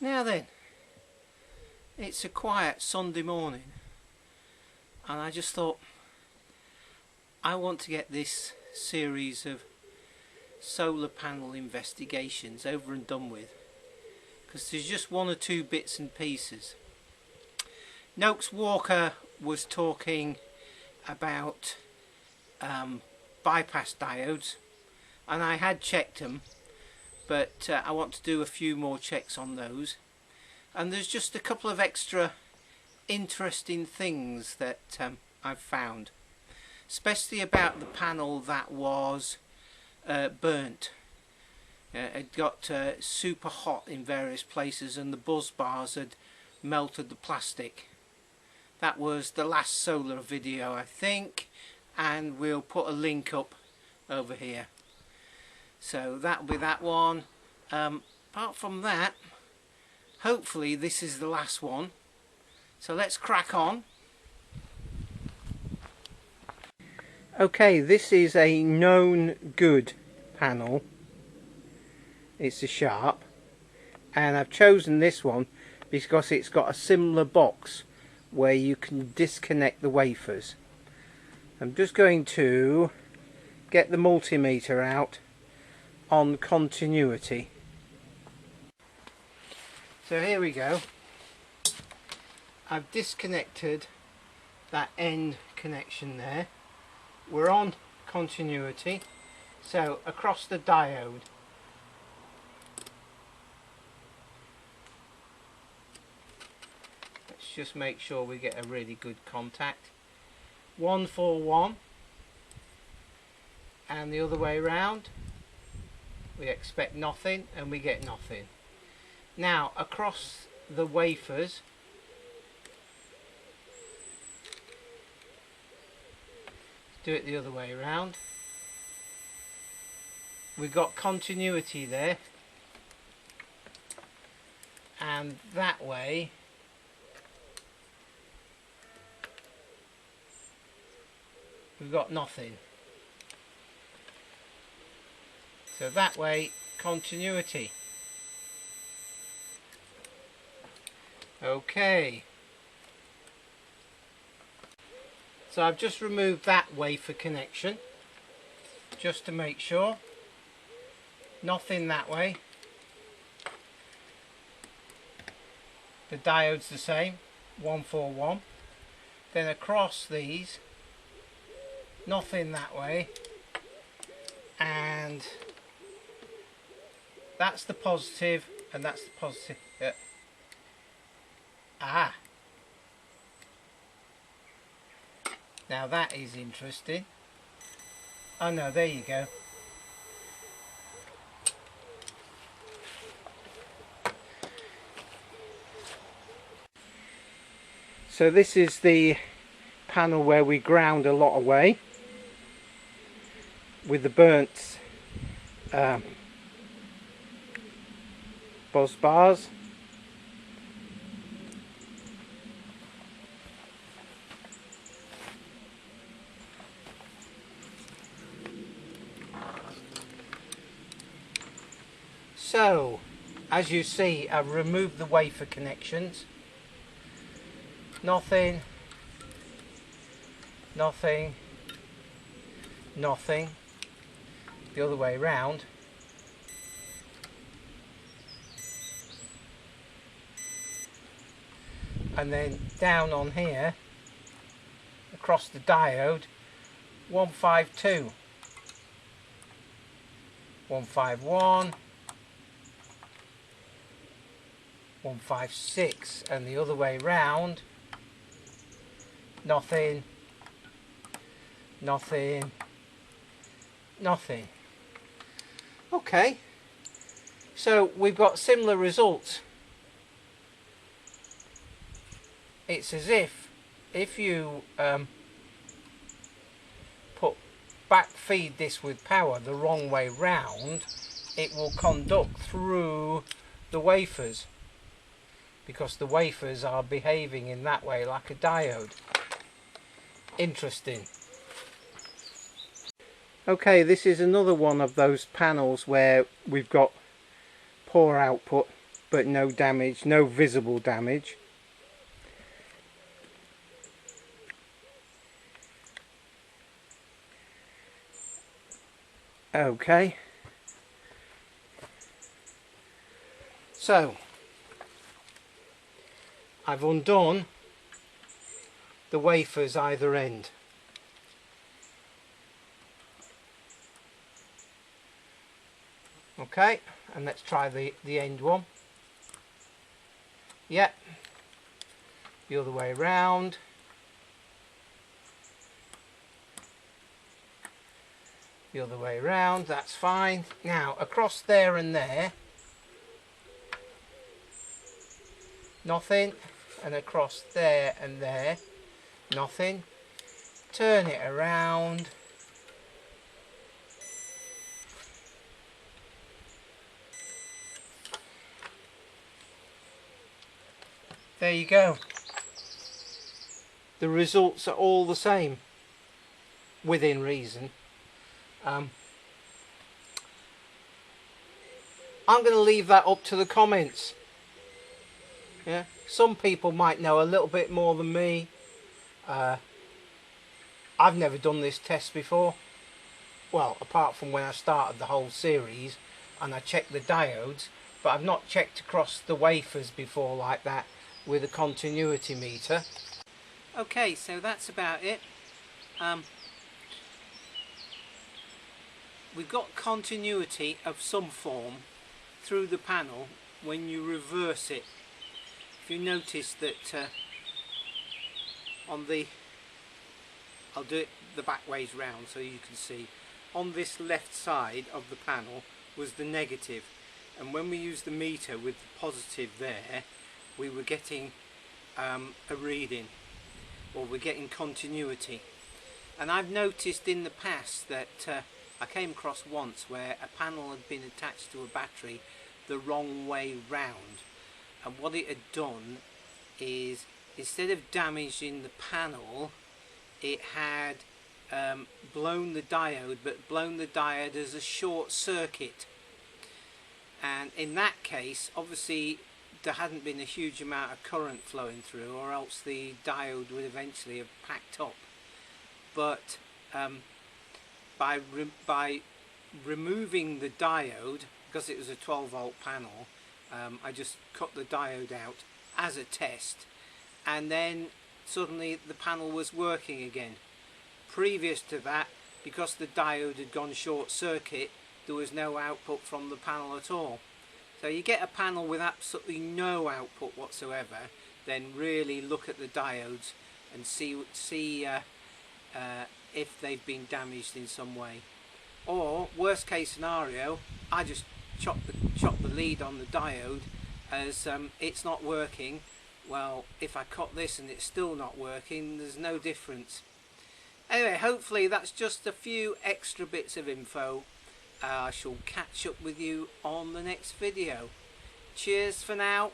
Now then, it's a quiet Sunday morning and I just thought I want to get this series of solar panel investigations over and done with, because there's just one or two bits and pieces. Noakes Walker was talking about bypass diodes, and I had checked them, but I want to do a few more checks on those. And there's just a couple of extra interesting things that I've found, especially about the panel that was burnt. It got super hot in various places and the buzz bars had melted the plastic. That was the last solar video, I think, and we'll put a link up over here. So that'll be that one. Apart from that, hopefully this is the last one. So let's crack on. Okay, this is a known good panel. It's a Sharp, and I've chosen this one because it's got a similar box where you can disconnect the wafers. I'm just going to get the multimeter out on continuity. So here we go. I've disconnected that end connection there. We're on continuity. So across the diode, let's just make sure we get a really good contact. 141, and the other way around we expect nothing and we get nothing. Now across the wafers, do it the other way around. We've got continuity there, and that way we've got nothing. So that way, continuity. Okay. So I've just removed that wafer connection, just to make sure. Nothing that way. The diode's the same, 141. Then across these, nothing that way. And that's the positive, and that's the positive. Ah! Now that is interesting. Oh no, there you go. So this is the panel where we ground a lot away with the burnt buzz bars. So, as you see, I've removed the wafer connections. Nothing, nothing, nothing. The other way round. And then down on here, across the diode, 152, 151, 156, and the other way round, nothing, nothing, nothing. Okay, so we've got similar results. It's as if you feed this with power the wrong way round, it will conduct through the wafers, because the wafers are behaving in that way like a diode. Interesting. Okay, this is another one of those panels where we've got poor output. but no damage, no visible damage. Okay, so I've undone the wafers either end. Okay, and let's try the end one. Yep, the other way around. The other way around, that's fine. Now, across there and there, nothing. And across there and there, nothing. Turn it around. There you go. The results are all the same, within reason. I'm going to leave that up to the comments. Yeah, some people might know a little bit more than me. I've never done this test before. Well, apart from when I started the whole series and I checked the diodes, but I've not checked across the wafers before like that with a continuity meter. Okay, so that's about it. We've got continuity of some form through the panel when you reverse it. If you notice that on the, I'll do it the back ways round so you can see, on this left side of the panel was the negative, and when we used the meter with the positive there, we were getting a reading, or we're getting continuity. And I've noticed in the past that I came across once where a panel had been attached to a battery the wrong way round, and what it had done is, instead of damaging the panel, it had blown the diode, but blown the diode as a short circuit. And in that case, obviously there hadn't been a huge amount of current flowing through, or else the diode would eventually have packed up. But by removing the diode, because it was a 12-volt panel, I just cut the diode out as a test, and then suddenly the panel was working again. Previous to that, because the diode had gone short circuit, there was no output from the panel at all. So you get a panel with absolutely no output whatsoever, then really look at the diodes and see if they've been damaged in some way. Or worst case scenario, I just chop the lead on the diode as it's not working. Well, if I cut this and it's still not working, there's no difference. Anyway, hopefully that's just a few extra bits of info. I shall catch up with you on the next video. Cheers for now.